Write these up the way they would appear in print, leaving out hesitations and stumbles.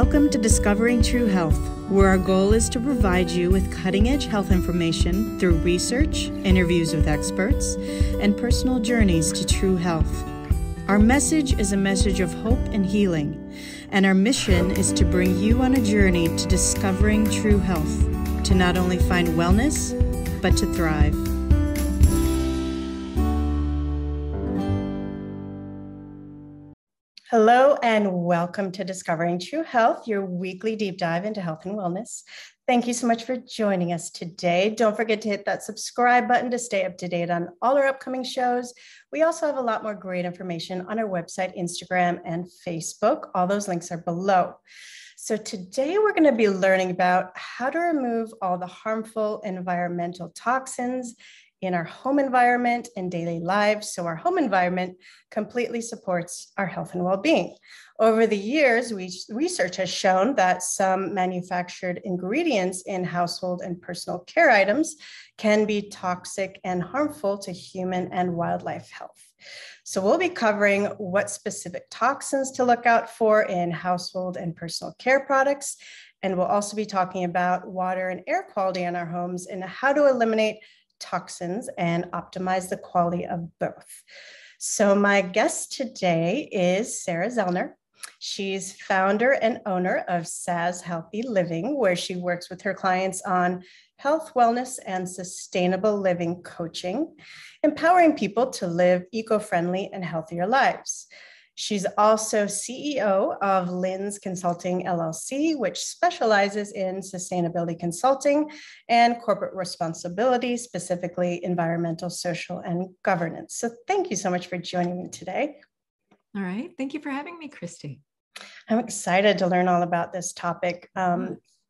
Welcome to Discovering True Health, where our goal is to provide you with cutting-edge health information through research, interviews with experts, and personal journeys to true health. Our message is a message of hope and healing, and our mission is to bring you on a journey to discovering true health, to not only find wellness, but to thrive. Hello and welcome to Discovering True Health, your weekly deep dive into health and wellness. Thank you so much for joining us today. Don't forget to hit that subscribe button to stay up to date on all our upcoming shows. We also have a lot more great information on our website, Instagram, and Facebook. All those links are below. So today we're going to be learning about how to remove all the harmful environmental toxins in our home environment and daily lives, so our home environment completely supports our health and well-being. Over the years, research has shown that some manufactured ingredients in household and personal care items can be toxic and harmful to human and wildlife health. So we'll be covering what specific toxins to look out for in household and personal care products, and we'll also be talking about water and air quality in our homes and how to eliminate toxins and optimize the quality of both. So my guest today is Sara Zellner. She's founder and owner of Saz Healthy Living, where she works with her clients on health, wellness, and sustainable living coaching, empowering people to live eco-friendly and healthier lives. She's also CEO of Lynz Consulting LLC, which specializes in sustainability consulting and corporate responsibility, specifically environmental, social, and governance. So thank you so much for joining me today. All right. Thank you for having me, Christy. I'm excited to learn all about this topic.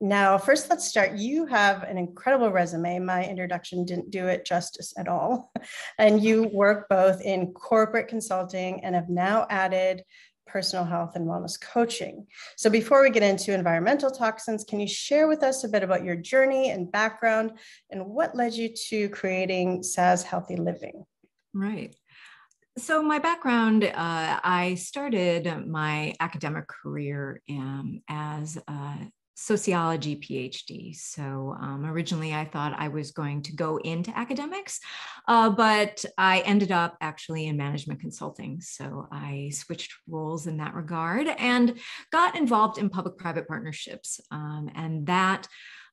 Now, first, let's start. You have an incredible resume. My introduction didn't do it justice at all. And you work both in corporate consulting and have now added personal health and wellness coaching. So before we get into environmental toxins, can you share with us a bit about your journey and background and what led you to creating Saz Healthy Living? Right. So my background, I started my academic career as a sociology PhD. So originally I thought I was going to go into academics, but I ended up actually in management consulting. So I switched roles in that regard and got involved in public-private partnerships. And that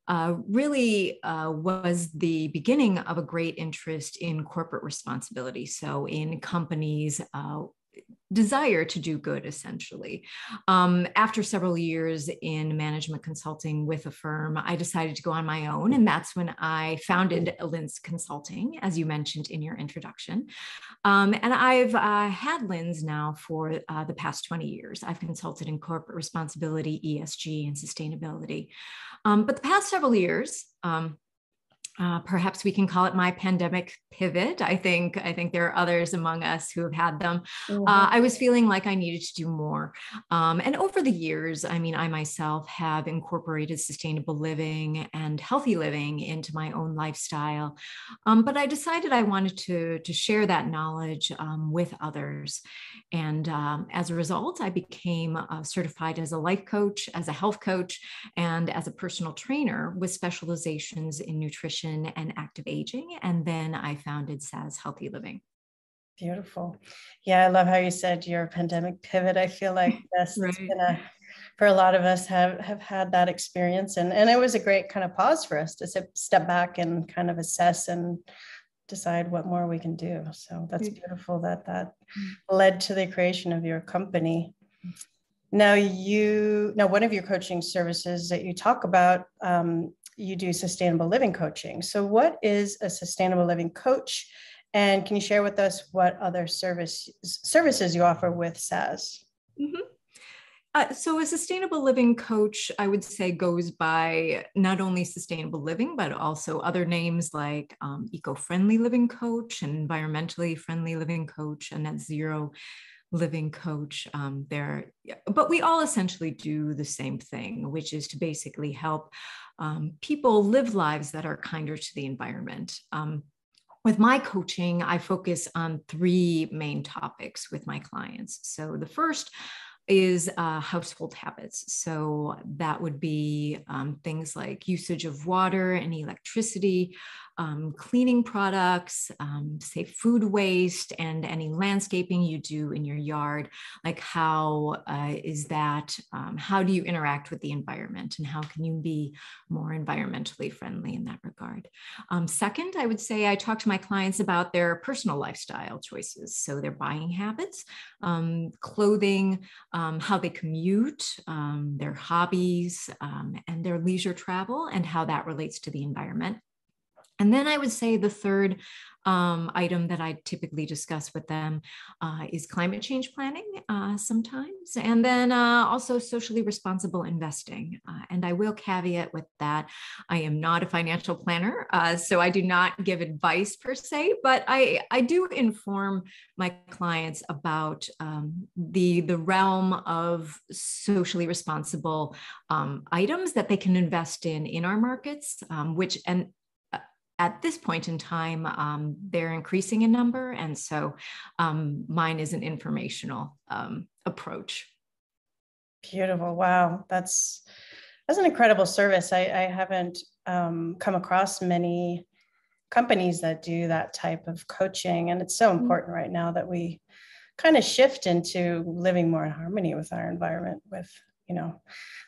really was the beginning of a great interest in corporate responsibility. So in companies' desire to do good, essentially. After several years in management consulting with a firm, I decided to go on my own. And that's when I founded Lynz Consulting, as you mentioned in your introduction. And I've had Lynz now for the past 20 years. I've consulted in corporate responsibility, ESG, and sustainability. But the past several years, perhaps we can call it my pandemic pivot. I think there are others among us who have had them. I was feeling like I needed to do more. And over the years, I mean, I myself have incorporated sustainable living and healthy living into my own lifestyle. But I decided I wanted to share that knowledge with others. And as a result, I became certified as a life coach, as a health coach, and as a personal trainer with specializations in nutrition and active aging. And then I founded Saz Healthy Living. Beautiful. Yeah, I love how you said your pandemic pivot. I feel like that's Right. for a lot of us have had that experience. And it was a great kind of pause for us to step back and kind of assess and decide what more we can do. So that's beautiful that led to the creation of your company. Now, one of your coaching services that you talk about, you do sustainable living coaching. So what is a sustainable living coach? And can you share with us what other services you offer with Saz? So a sustainable living coach, I would say, goes by not only sustainable living, but also other names like eco-friendly living coach, and environmentally friendly living coach, and net zero living coach there. But we all essentially do the same thing, which is to basically help people live lives that are kinder to the environment. With my coaching, I focus on three main topics with my clients. So the first is household habits. So that would be things like usage of water and electricity, cleaning products, say food waste, and any landscaping you do in your yard. Like how is that, how do you interact with the environment, and how can you be more environmentally friendly in that regard? Second, I would say I talk to my clients about their personal lifestyle choices. So their buying habits, clothing, how they commute, their hobbies, and their leisure travel, and how that relates to the environment. And then I would say the third item that I typically discuss with them is climate change planning sometimes, and then also socially responsible investing. And I will caveat with that, I am not a financial planner, so I do not give advice per se, but I do inform my clients about the realm of socially responsible items that they can invest in our markets, at this point in time, they're increasing in number. And so mine is an informational approach. Beautiful. Wow. That's an incredible service. I haven't come across many companies that do that type of coaching. And it's so important right now that we kind of shift into living more in harmony with our environment. With,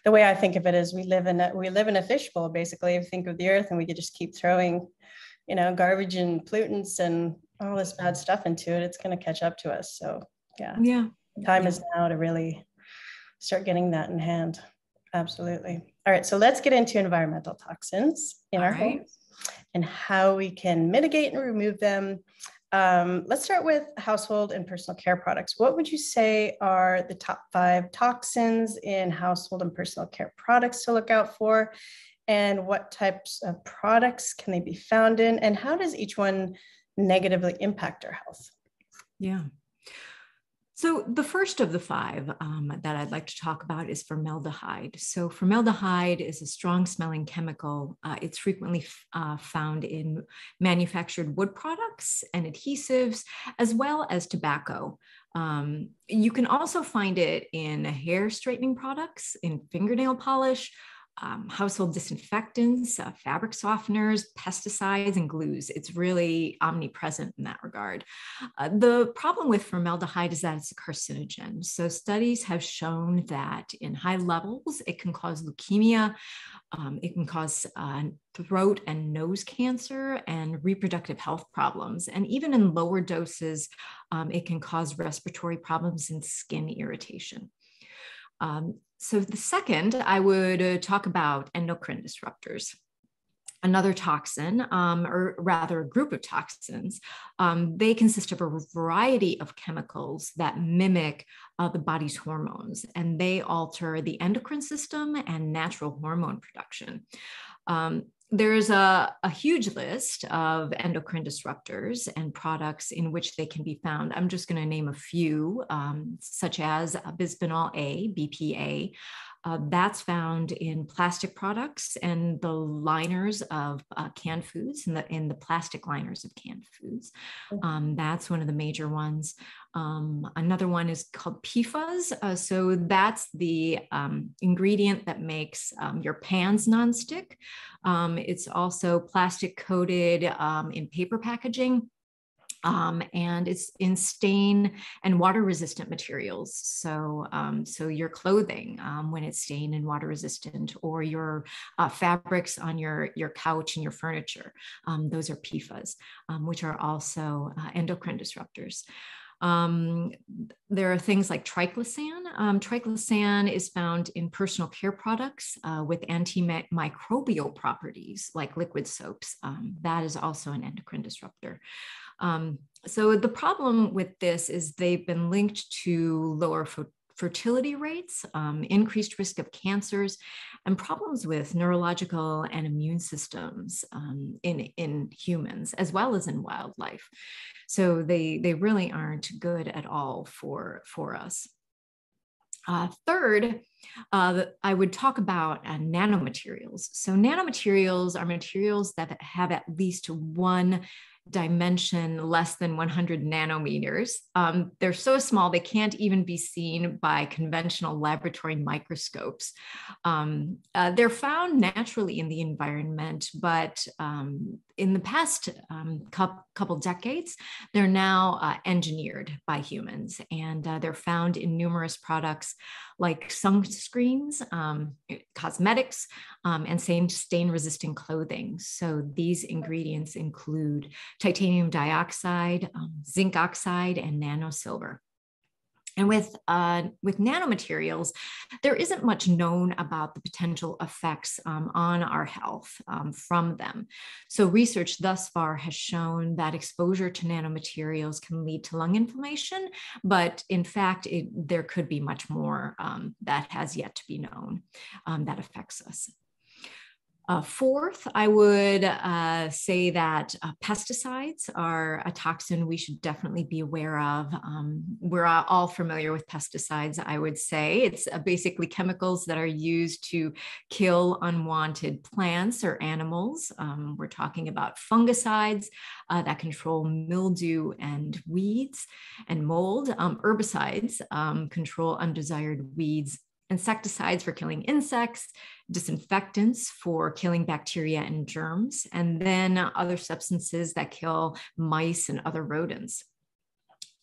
the way I think of it is we live in a fishbowl, basically. If you think of the earth, and we could just keep throwing garbage and pollutants and all this bad stuff into it, it's going to catch up to us. So time is now to really start getting that in hand. Absolutely. All right, so let's get into environmental toxins in our homes and how we can mitigate and remove them. Let's start with household and personal care products. What would you say are the top 5 toxins in household and personal care products to look out for? And what types of products can they be found in? And how does each one negatively impact our health? Yeah. So the first of the 5 that I'd like to talk about is formaldehyde. So formaldehyde is a strong smelling chemical. It's frequently found in manufactured wood products and adhesives, as well as tobacco. You can also find it in hair straightening products, in fingernail polish, household disinfectants, fabric softeners, pesticides, and glues. It's really omnipresent in that regard. The problem with formaldehyde is that it's a carcinogen. So studies have shown that in high levels, it can cause leukemia, it can cause throat and nose cancer and reproductive health problems. And even in lower doses, it can cause respiratory problems and skin irritation. So the second, I would talk about endocrine disruptors. Another toxin, or rather a group of toxins, they consist of a variety of chemicals that mimic the body's hormones, and they alter the endocrine system and natural hormone production. There's a huge list of endocrine disruptors and products in which they can be found. I'm just going to name a few, such as bisphenol A, BPA. That's found in plastic products and the liners of canned foods, in the plastic liners of canned foods. That's one of the major ones. Another one is called PFAS. So that's the ingredient that makes your pans nonstick. It's also plastic coated in paper packaging. And it's in stain and water resistant materials. So, so your clothing, when it's stained and water resistant, or your fabrics on your couch and your furniture, those are PFAS, which are also endocrine disruptors. There are things like triclosan. Triclosan is found in personal care products with antimicrobial properties like liquid soaps. That is also an endocrine disruptor. So the problem with this is they've been linked to lower fertility rates, increased risk of cancers, and problems with neurological and immune systems in humans, as well as in wildlife. So they really aren't good at all for us. Third, I would talk about nanomaterials. So nanomaterials are materials that have at least one dimension less than 100 nanometers. They're so small, they can't even be seen by conventional laboratory microscopes. They're found naturally in the environment, but in the past couple decades, they're now engineered by humans, and they're found in numerous products like sunscreens, cosmetics, and stain-resistant clothing. So these ingredients include titanium dioxide, zinc oxide, and nanosilver. And with nanomaterials, there isn't much known about the potential effects on our health from them. So research thus far has shown that exposure to nanomaterials can lead to lung inflammation, but in fact, there could be much more that has yet to be known that affects us. Fourth, I would say that pesticides are a toxin we should definitely be aware of. We're all familiar with pesticides, I would say. It's basically chemicals that are used to kill unwanted plants or animals. We're talking about fungicides that control mildew and weeds and mold. Herbicides control undesired weeds. Insecticides for killing insects, disinfectants for killing bacteria and germs, and then other substances that kill mice and other rodents.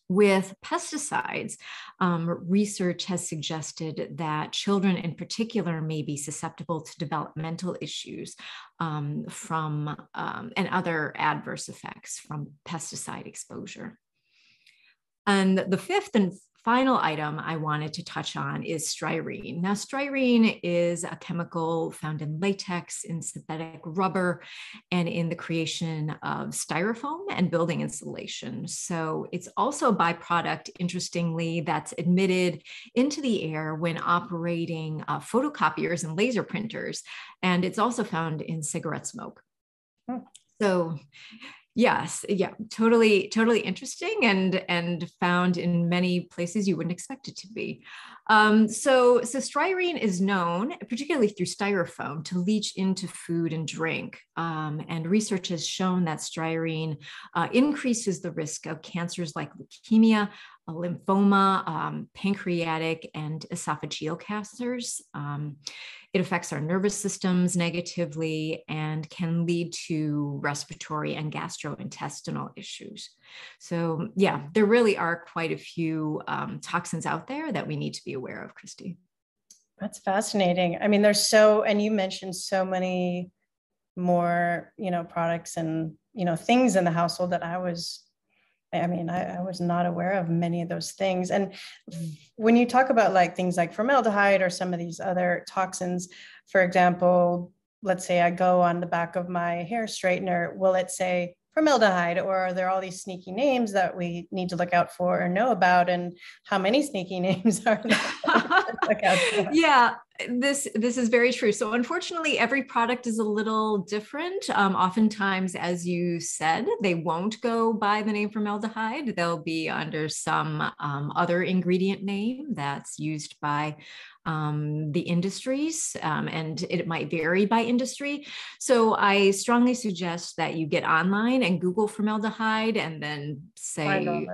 With pesticides, research has suggested that children in particular may be susceptible to developmental issues and other adverse effects from pesticide exposure. And the fifth and final item I wanted to touch on is Striarene. Now, Striarene is a chemical found in latex, in synthetic rubber, and in the creation of styrofoam and building insulation. So it's also a byproduct, interestingly, that's emitted into the air when operating photocopiers and laser printers. And it's also found in cigarette smoke. So yes, yeah, totally interesting and found in many places you wouldn't expect it to be. So Striarene is known, particularly through styrofoam, to leach into food and drink. And research has shown that Striarene increases the risk of cancers like leukemia, lymphoma, pancreatic, and esophageal cancers. It affects our nervous systems negatively and can lead to respiratory and gastrointestinal issues. So yeah, there really are quite a few toxins out there that we need to be aware of, Christy. That's fascinating. I mean, and you mentioned so many more, products and, things in the household that I was not aware of many of those things. And when you talk about like things like formaldehyde or some of these other toxins, for example, let's say I go on the back of my hair straightener, will it say formaldehyde, or are there all these sneaky names that we need to look out for or know about? And how many sneaky names are there? Yeah, this is very true. So unfortunately, every product is a little different. Oftentimes, as you said, they won't go by the name formaldehyde. They'll be under some other ingredient name that's used by the industries, and it might vary by industry. So I strongly suggest that you get online and Google formaldehyde and then say,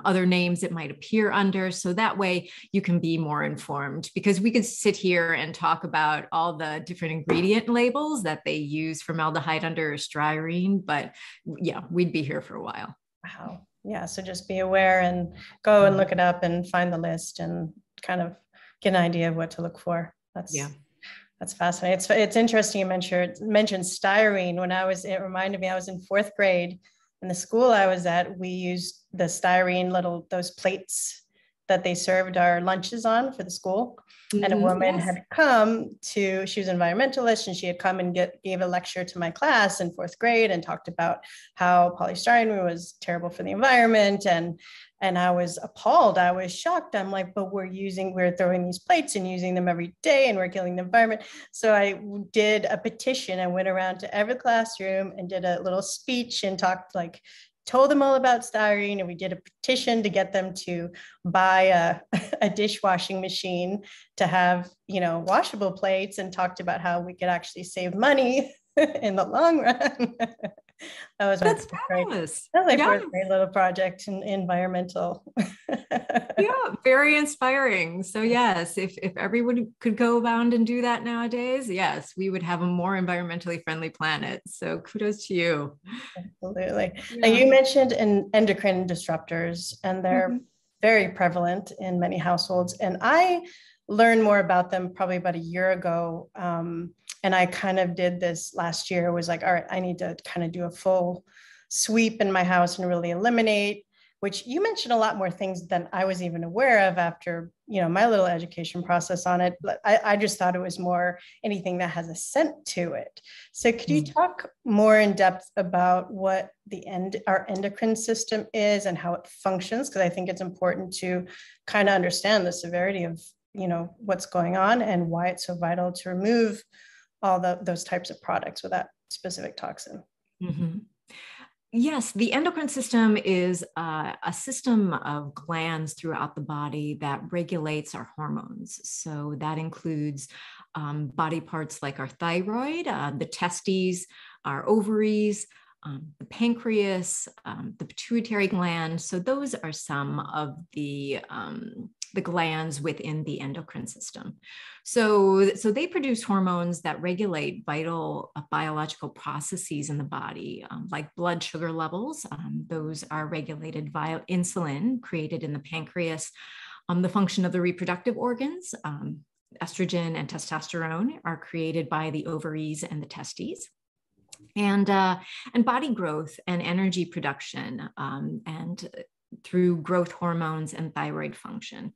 other names it might appear under. So that way you can be more informed, because we could sit here and talk about all the different ingredient labels that they use formaldehyde under, Striarene, but yeah, we'd be here for a while. Wow. Yeah. So just be aware and go and look it up and find the list and kind of get an idea of what to look for. That's fascinating. It's interesting you mentioned Striarene. It reminded me, I was in 4th grade in the school I was at. We used the Striarene those plates that they served our lunches on for the school. Mm-hmm, and a woman had come she was an environmentalist, and she had come and gave a lecture to my class in 4th grade and talked about how polystyrene was terrible for the environment. And I was appalled. I was shocked. I'm like, but we're throwing these plates and using them every day, and we're killing the environment. So I did a petition. I went around to every classroom and did a little speech and told them all about Striarene. And we did a petition to get them to buy a dishwashing machine to have, washable plates, and talked about how we could actually save money in the long run. That was my That's first grade. fabulous. That was my Yeah. first grade little project in environmental. Yeah, very inspiring. So yes, if everyone could go around and do that nowadays, yes, we would have a more environmentally friendly planet. So kudos to you. Absolutely. Now Yeah. you mentioned endocrine disruptors, and they're Mhm. very prevalent in many households. And I learned more about them probably about a year ago. And I kind of did this last year, was like, all right, I need to kind of do a full sweep in my house and really eliminate, which you mentioned a lot more things than I was even aware of after, my little education process on it. But I just thought it was more anything that has a scent to it. So could you talk more in depth about what our endocrine system is and how it functions? Because I think it's important to kind of understand the severity of, what's going on and why it's so vital to remove all those types of products with that specific toxin. Mhm. Yes, the endocrine system is a system of glands throughout the body that regulates our hormones. So that includes body parts like our thyroid, the testes, our ovaries, the pancreas, the pituitary gland. So those are some of the glands within the endocrine system. So they produce hormones that regulate vital biological processes in the body, like blood sugar levels. Those are regulated via insulin created in the pancreas. The function of the reproductive organs, estrogen and testosterone, are created by the ovaries and the testes. And body growth and energy production, and through growth hormones and thyroid function.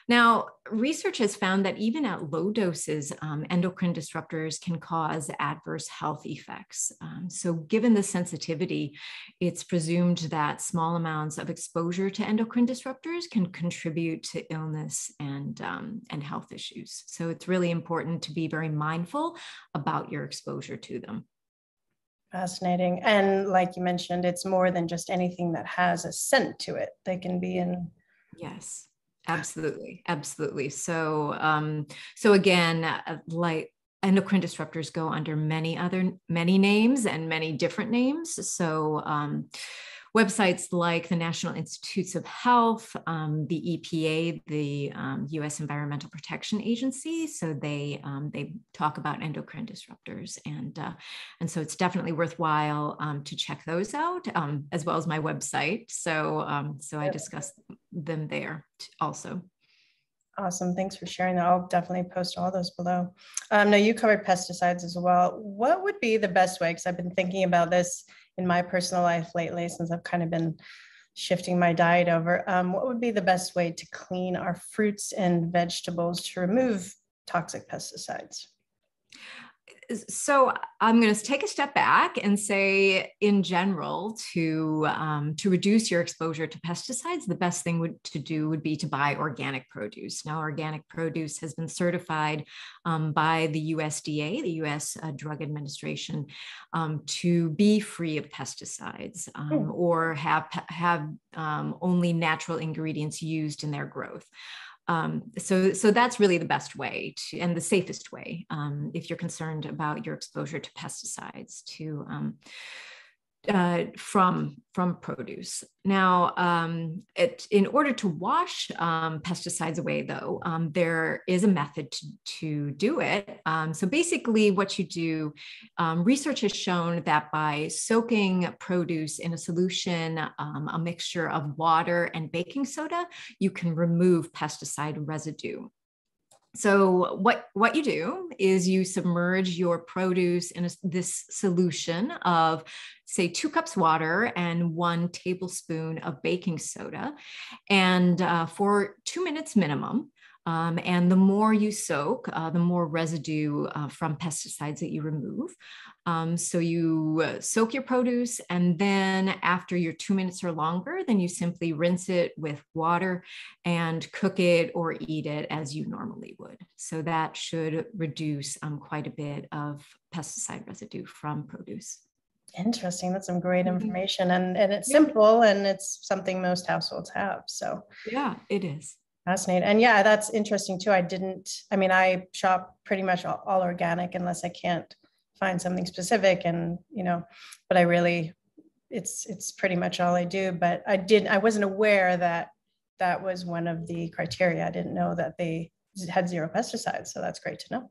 Now, research has found that even at low doses, endocrine disruptors can cause adverse health effects. So given the sensitivity, it's presumed that small amounts of exposure to endocrine disruptors can contribute to illness and health issues. So it's really important to be very mindful about your exposure to them. Fascinating. And like you mentioned, it's more than just anything that has a scent to it. They can be in. Yes, absolutely. Absolutely. So, so again, like endocrine disruptors go under many names and many different names. So, websites like the National Institutes of Health, the EPA, the U.S. Environmental Protection Agency. So they talk about endocrine disruptors, and so it's definitely worthwhile to check those out, as well as my website. So I discuss them there also. Awesome. Thanks for sharing that. I'll definitely post all those below. Now you covered pesticides as well. What would be the best way? Because I've been thinking about this in my personal life lately, since I've kind of been shifting my diet over. What would be the best way to clean our fruits and vegetables to remove toxic pesticides? So I'm going to take a step back and say, in general, to reduce your exposure to pesticides, the best thing to do would be to buy organic produce. Now, organic produce has been certified by the USDA, the U.S. Drug Administration, to be free of pesticides, or have only natural ingredients used in their growth. So that's really the best way and the safest way, if you're concerned about your exposure to pesticides from produce. Now, in order to wash pesticides away, though, there is a method to do it. So basically, what you do, research has shown that by soaking produce in a solution, a mixture of water and baking soda, you can remove pesticide residue. So what you do is you submerge your produce in this solution of, say, 2 cups water and 1 tablespoon of baking soda, and for 2 minutes minimum. And the more you soak, the more residue from pesticides that you remove. So you soak your produce, and then after your 2 minutes or longer, then you simply rinse it with water and cook it or eat it as you normally would. So that should reduce quite a bit of pesticide residue from produce. Interesting. That's some great information, and it's simple, and it's something most households have. So yeah, it is. Fascinating. And yeah, that's interesting too. I shop pretty much all organic unless I can't find something specific, and, but I really, it's pretty much all I do. But I wasn't aware that was one of the criteria. I didn't know that they had zero pesticides. So that's great to know.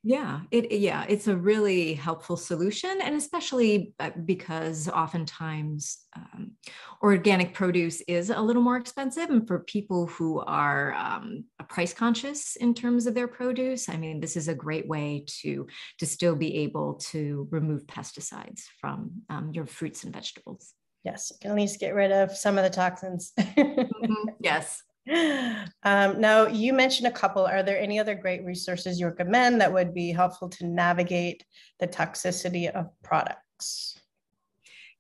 Yeah, it's a really helpful solution, and especially because oftentimes organic produce is a little more expensive, and for people who are price conscious in terms of their produce, I mean, this is a great way to still be able to remove pesticides from your fruits and vegetables. Yes, you can at least get rid of some of the toxins. Yes. Now, you mentioned a couple. Are there any other great resources you recommend that would be helpful to navigate the toxicity of products?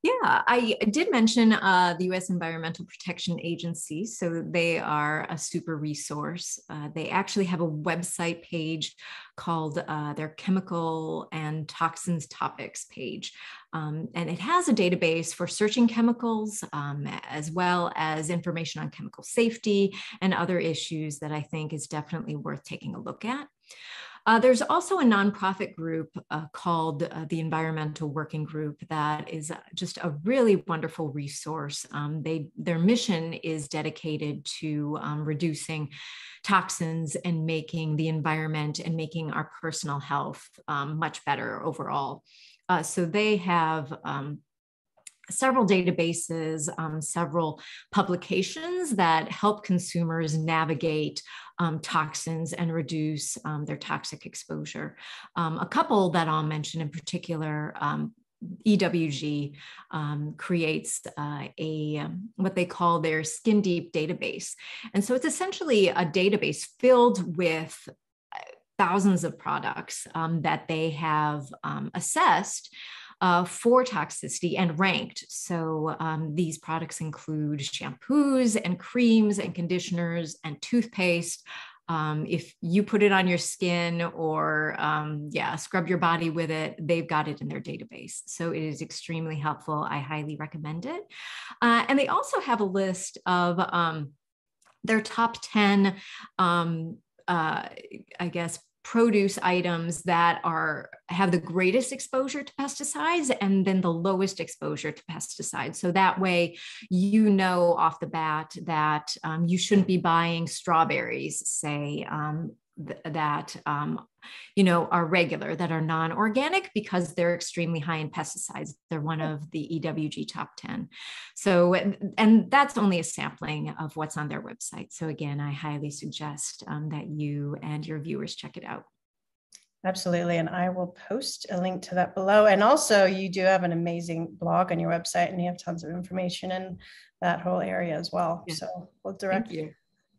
Yeah, I did mention the U.S. Environmental Protection Agency. So they are a super resource. They actually have a website page called their Chemical and Toxins Topics page. And it has a database for searching chemicals, as well as information on chemical safety and other issues that I think is definitely worth taking a look at. There's also a nonprofit group called the Environmental Working Group that is just a really wonderful resource. Their mission is dedicated to reducing toxins and making the environment and making our personal health much better overall. So they have several databases, several publications that help consumers navigate toxins and reduce their toxic exposure. A couple that I'll mention in particular, EWG creates what they call their skin deep database. And so it's essentially a database filled with thousands of products that they have assessed for toxicity and ranked. So these products include shampoos and creams and conditioners and toothpaste. If you put it on your skin or scrub your body with it, they've got it in their database. So it is extremely helpful. I highly recommend it. And they also have a list of their top 10, produce items that have the greatest exposure to pesticides and then the lowest exposure to pesticides. So that way, off the bat that you shouldn't be buying strawberries, say, that are regular, that are non-organic, because they're extremely high in pesticides. They're one of the EWG top 10. So, and that's only a sampling of what's on their website. So again, I highly suggest that you and your viewers check it out. Absolutely. And I will post a link to that below. And also, you do have an amazing blog on your website, and you have tons of information in that whole area as well. Yeah. So we'll direct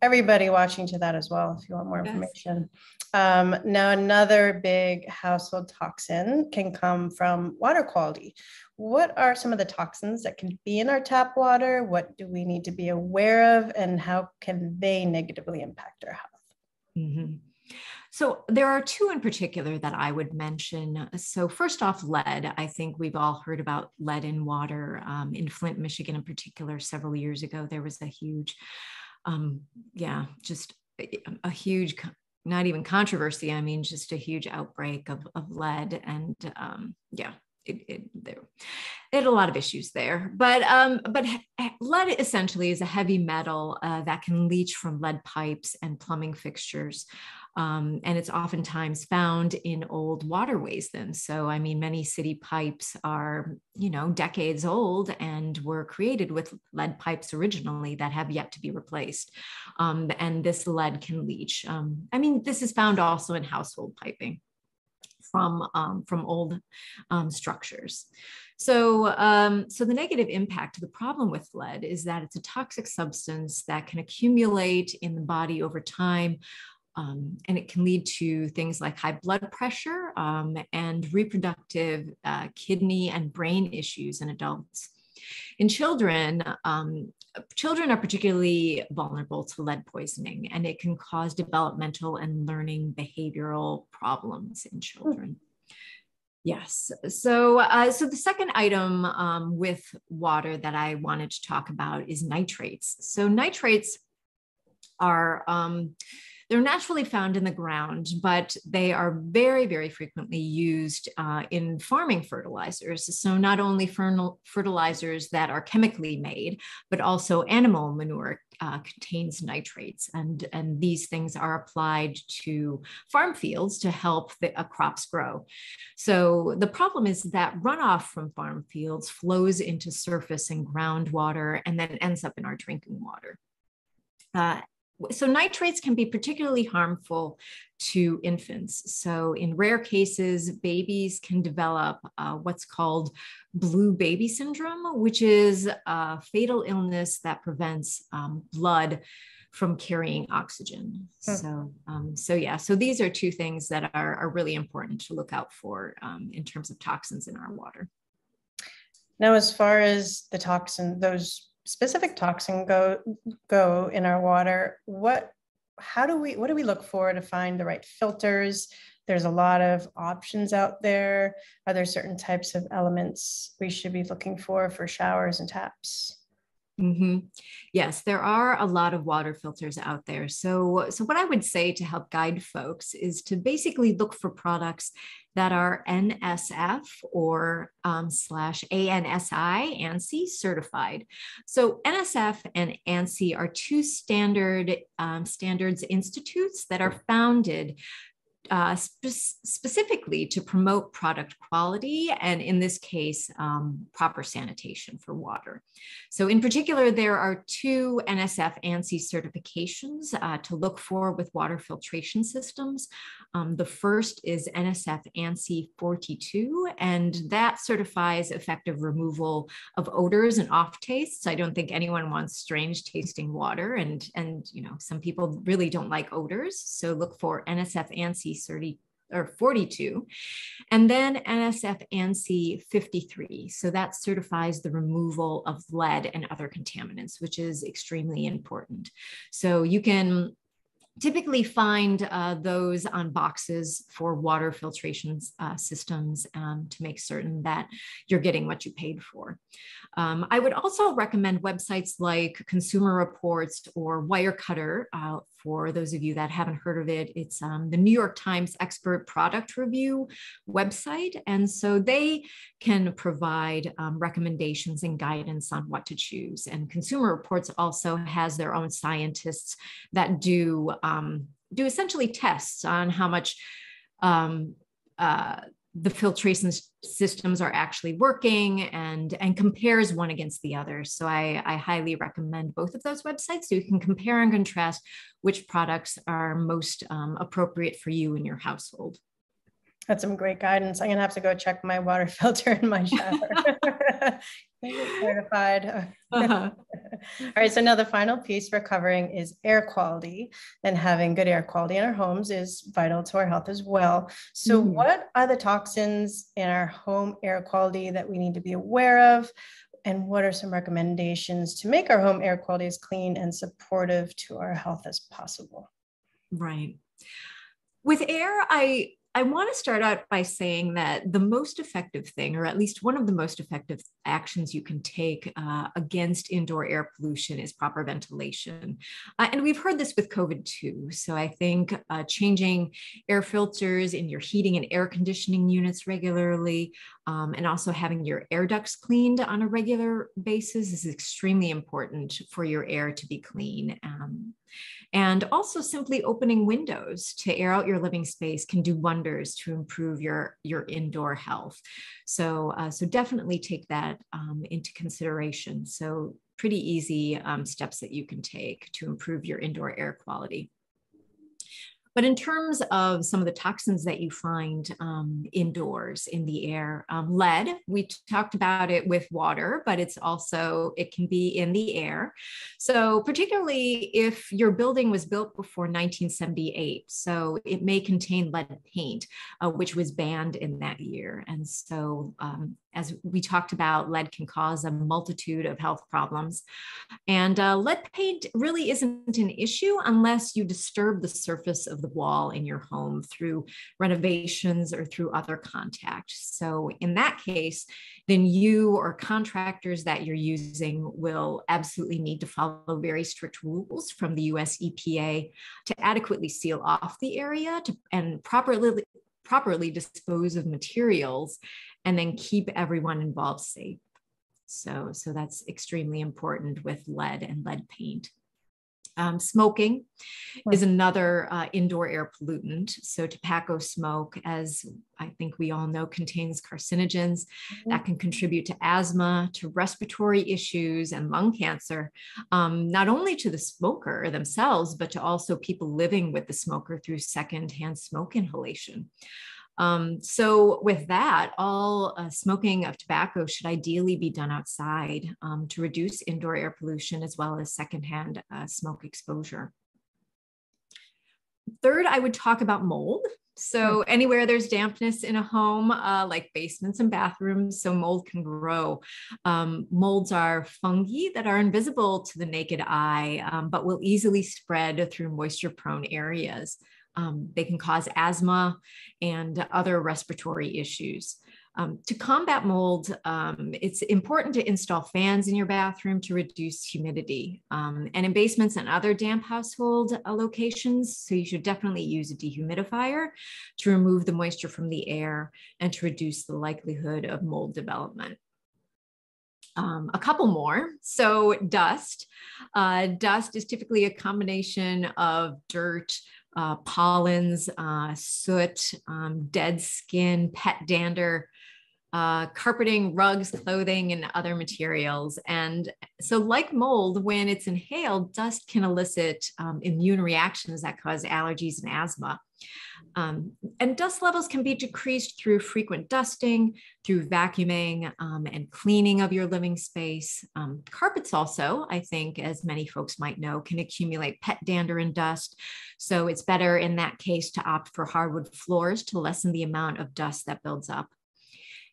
everybody watching to that as well if you want more information. Now, another big household toxin can come from water quality. What are some of the toxins that can be in our tap water? What do we need to be aware of, and how can they negatively impact our health? Mm-hmm. So there are two in particular that I would mention. So first off, lead. I think we've all heard about lead in water. In Flint, Michigan in particular, several years ago, there was a huge just a huge, not even controversy. I mean, just a huge outbreak of lead, and there had a lot of issues there. But lead essentially is a heavy metal that can leach from lead pipes and plumbing fixtures. And it's oftentimes found in old waterways then. So, I mean, many city pipes are, decades old and were created with lead pipes originally that have yet to be replaced. And this lead can leach. This is found also in household piping from old structures. So the negative impact, the problem with lead is that it's a toxic substance that can accumulate in the body over time. And it can lead to things like high blood pressure and reproductive kidney and brain issues in adults. In children, children are particularly vulnerable to lead poisoning, and it can cause developmental and learning behavioral problems in children. Yes. So the second item with water that I wanted to talk about is nitrates. So nitrates are They're naturally found in the ground, but they are very, very frequently used in farming fertilizers. So not only fertilizers that are chemically made, but also animal manure contains nitrates. And these things are applied to farm fields to help the crops grow. So the problem is that runoff from farm fields flows into surface and groundwater and then ends up in our drinking water. So nitrates can be particularly harmful to infants. So in rare cases, babies can develop what's called blue baby syndrome, which is a fatal illness that prevents blood from carrying oxygen. So these are two things that are really important to look out for in terms of toxins in our water. Now, as far as the toxin, those specific toxin go in our water, what do we look for to find the right filters? There's a lot of options out there. Are there certain types of elements we should be looking for showers and taps? Mm-hmm. Yes, there are a lot of water filters out there. So what I would say to help guide folks is to basically look for products that are NSF or /ANSI, Ansi certified. So NSF and Ansi are two standards institutes that are founded specifically to promote product quality, and in this case, proper sanitation for water. So in particular, there are two NSF ANSI certifications to look for with water filtration systems. The first is NSF ANSI 42, and that certifies effective removal of odors and off tastes. I don't think anyone wants strange tasting water, and some people really don't like odors. So look for NSF ANSI 42, and then NSF ANSI 53. So that certifies the removal of lead and other contaminants, which is extremely important. So you can typically find those on boxes for water filtration systems to make certain that you're getting what you paid for. I would also recommend websites like Consumer Reports or Wirecutter. For those of you that haven't heard of it, it's the New York Times Expert Product Review website. And so they can provide recommendations and guidance on what to choose. And Consumer Reports also has their own scientists that do essentially tests on how much the filtration systems are actually working and compares one against the other. So I highly recommend both of those websites so you can compare and contrast which products are most appropriate for you and your household. That's some great guidance. I'm going to have to go check my water filter in my shower. Certified. All right. So now the final piece we're covering is air quality, and having good air quality in our homes is vital to our health as well. So what are the toxins in our home air quality that we need to be aware of? And what are some recommendations to make our home air quality as clean and supportive to our health as possible? Right. With air, I want to start out by saying that the most effective thing, or at least one of the most effective actions you can take against indoor air pollution, is proper ventilation. And we've heard this with COVID too. So I think changing air filters in your heating and air conditioning units regularly, and also having your air ducts cleaned on a regular basis is extremely important for your air to be clean. And also simply opening windows to air out your living space can do wonders to improve your indoor health. So definitely take that into consideration. So pretty easy steps that you can take to improve your indoor air quality. But in terms of some of the toxins that you find indoors in the air, lead, we talked about it with water, but it can be in the air. So particularly if your building was built before 1978, so it may contain lead paint, which was banned in that year. And so As we talked about, lead can cause a multitude of health problems. And lead paint really isn't an issue unless you disturb the surface of the wall in your home through renovations or through other contact. So in that case, then you or contractors that you're using will absolutely need to follow very strict rules from the US EPA to adequately seal off the area and properly dispose of materials, and then keep everyone involved safe. So that's extremely important with lead and lead paint. Smoking is another indoor air pollutant. So tobacco smoke, as I think we all know, contains carcinogens that can contribute to asthma, to respiratory issues and lung cancer, not only to the smoker themselves, but to also people living with the smoker through secondhand smoke inhalation. So with that, all smoking of tobacco should ideally be done outside to reduce indoor air pollution as well as secondhand smoke exposure. Third, I would talk about mold. So anywhere there's dampness in a home, like basements and bathrooms, so mold can grow. Molds are fungi that are invisible to the naked eye, but will easily spread through moisture-prone areas. They can cause asthma and other respiratory issues. To combat mold, it's important to install fans in your bathroom to reduce humidity. And in basements and other damp household locations, so you should definitely use a dehumidifier to remove the moisture from the air and to reduce the likelihood of mold development. A couple more. So dust. Dust is typically a combination of dirt, pollens, soot, dead skin, pet dander, carpeting, rugs, clothing, and other materials. And so like mold, when it's inhaled, dust can elicit immune reactions that cause allergies and asthma. And dust levels can be decreased through frequent dusting, through vacuuming and cleaning of your living space. Carpets also, I think, as many folks might know, can accumulate pet dander and dust. So it's better in that case to opt for hardwood floors to lessen the amount of dust that builds up.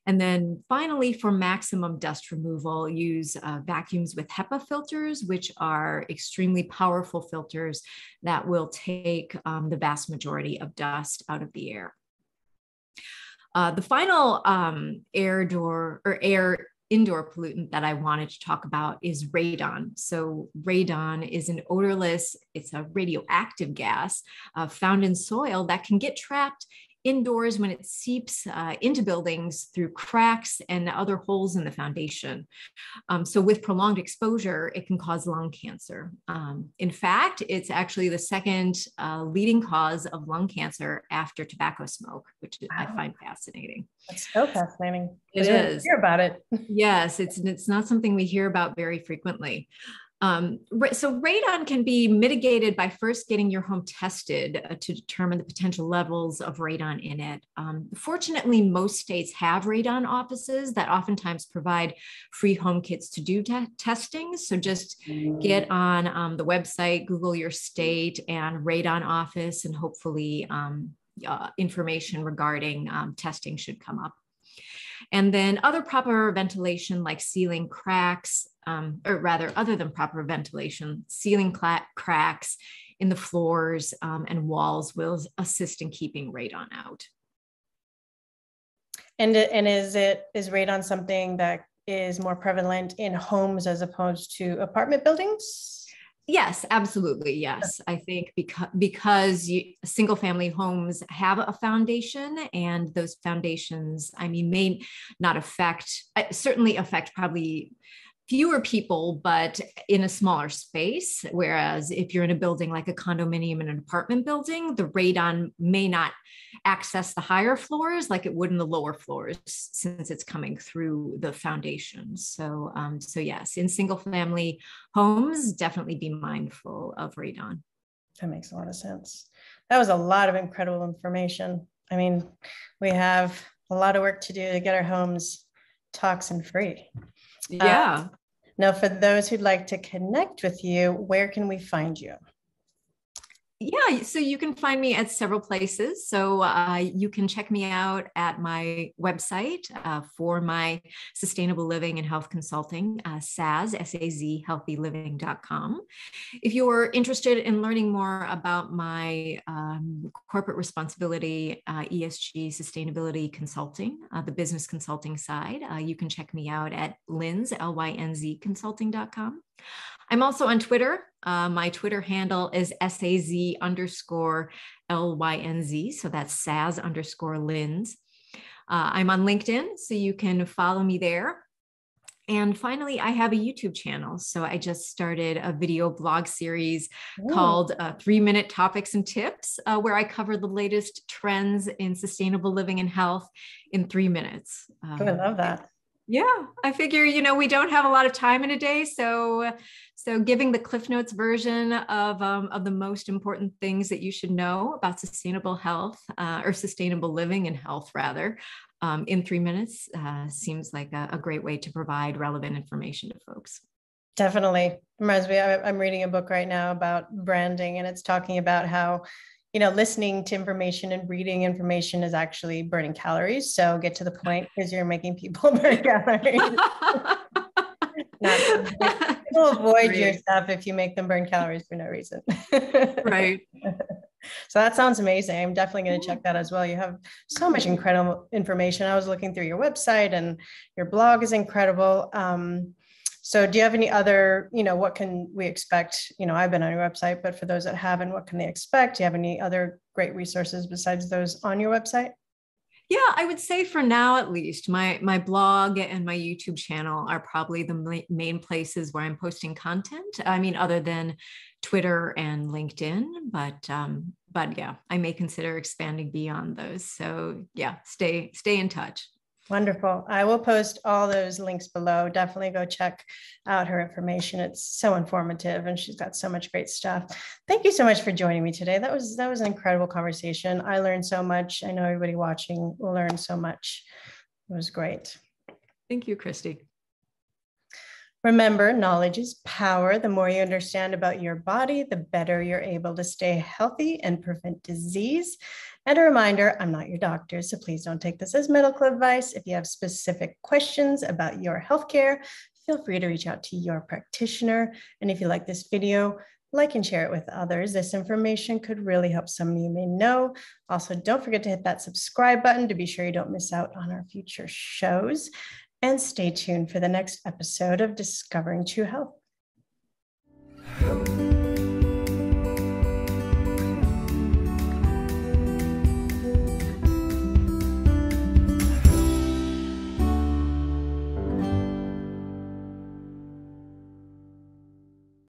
And then finally, for maximum dust removal, use vacuums with HEPA filters, which are extremely powerful filters that will take the vast majority of dust out of the air. The final indoor pollutant that I wanted to talk about is radon. So radon is an odorless, it's a radioactive gas found in soil that can get trapped indoors when it seeps into buildings through cracks and other holes in the foundation. So with prolonged exposure, it can cause lung cancer. In fact, it's actually the second leading cause of lung cancer after tobacco smoke, which I find fascinating. That's so fascinating. It is. Hear about it. Yes, it's not something we hear about very frequently. So radon can be mitigated by first getting your home tested to determine the potential levels of radon in it. Fortunately, most states have radon offices that oftentimes provide free home kits to do testing. So just get on the website, Google your state and radon office, and hopefully information regarding testing should come up. And then other proper ventilation, like sealing cracks, or rather, other than proper ventilation, sealing cracks in the floors and walls will assist in keeping radon out. And is radon something that is more prevalent in homes as opposed to apartment buildings? Yes, absolutely. Yes. I think because single family homes have a foundation, and those foundations, I mean, may not certainly affect probably fewer people, but in a smaller space. Whereas if you're in a building like a condominium in an apartment building, the radon may not access the higher floors like it would in the lower floors, since it's coming through the foundation. So yes, in single family homes, definitely be mindful of radon. That makes a lot of sense. That was a lot of incredible information. I mean, we have a lot of work to do to get our homes toxin free. Yeah. Now, for those who'd like to connect with you, where can we find you? Yeah, so you can find me at several places. So you can check me out at my website for my sustainable living and health consulting, Saz, S-A-Z, healthyliving.com. If you're interested in learning more about my corporate responsibility, ESG sustainability consulting, the business consulting side, you can check me out at Lynz, L-Y-N-Z, consulting.com. I'm also on Twitter. My Twitter handle is SAZ_LYNZ. So that's Saz_Lynz. I'm on LinkedIn, so you can follow me there. And finally, I have a YouTube channel. So I just started a video blog series called 3-Minute Topics and Tips, where I cover the latest trends in sustainable living and health in 3 minutes. I love that. Yeah, I figure, we don't have a lot of time in a day. So giving the Cliff Notes version of the most important things that you should know about sustainable health or sustainable living and health, rather, in 3 minutes seems like a great way to provide relevant information to folks. Definitely. Reminds me, I'm reading a book right now about branding, and it's talking about how listening to information and reading information is actually burning calories. So get to the point, because you're making people burn calories. People avoid your stuff if you make them burn calories for no reason. Right. So that sounds amazing. I'm definitely going to check that as well. You have so much incredible information. I was looking through your website, and your blog is incredible. So do you have any other, what can we expect? I've been on your website, but for those that haven't, what can they expect? Do you have any other great resources besides those on your website? Yeah, I would say for now, at least, my blog and my YouTube channel are probably the main places where I'm posting content. I mean, other than Twitter and LinkedIn, but yeah, I may consider expanding beyond those. So yeah, stay in touch. Wonderful. I will post all those links below. Definitely go check out her information. It's so informative, and she's got so much great stuff. Thank you so much for joining me today. That was an incredible conversation. I learned so much. I know everybody watching will learn so much. It was great. Thank you, Christy. Remember, knowledge is power. The more you understand about your body, the better you're able to stay healthy and prevent disease. And a reminder, I'm not your doctor, so please don't take this as medical advice. If you have specific questions about your healthcare, feel free to reach out to your practitioner. And if you like this video, like and share it with others. This information could really help some you may know. Also, don't forget to hit that subscribe button to be sure you don't miss out on our future shows. And stay tuned for the next episode of Discovering True Health.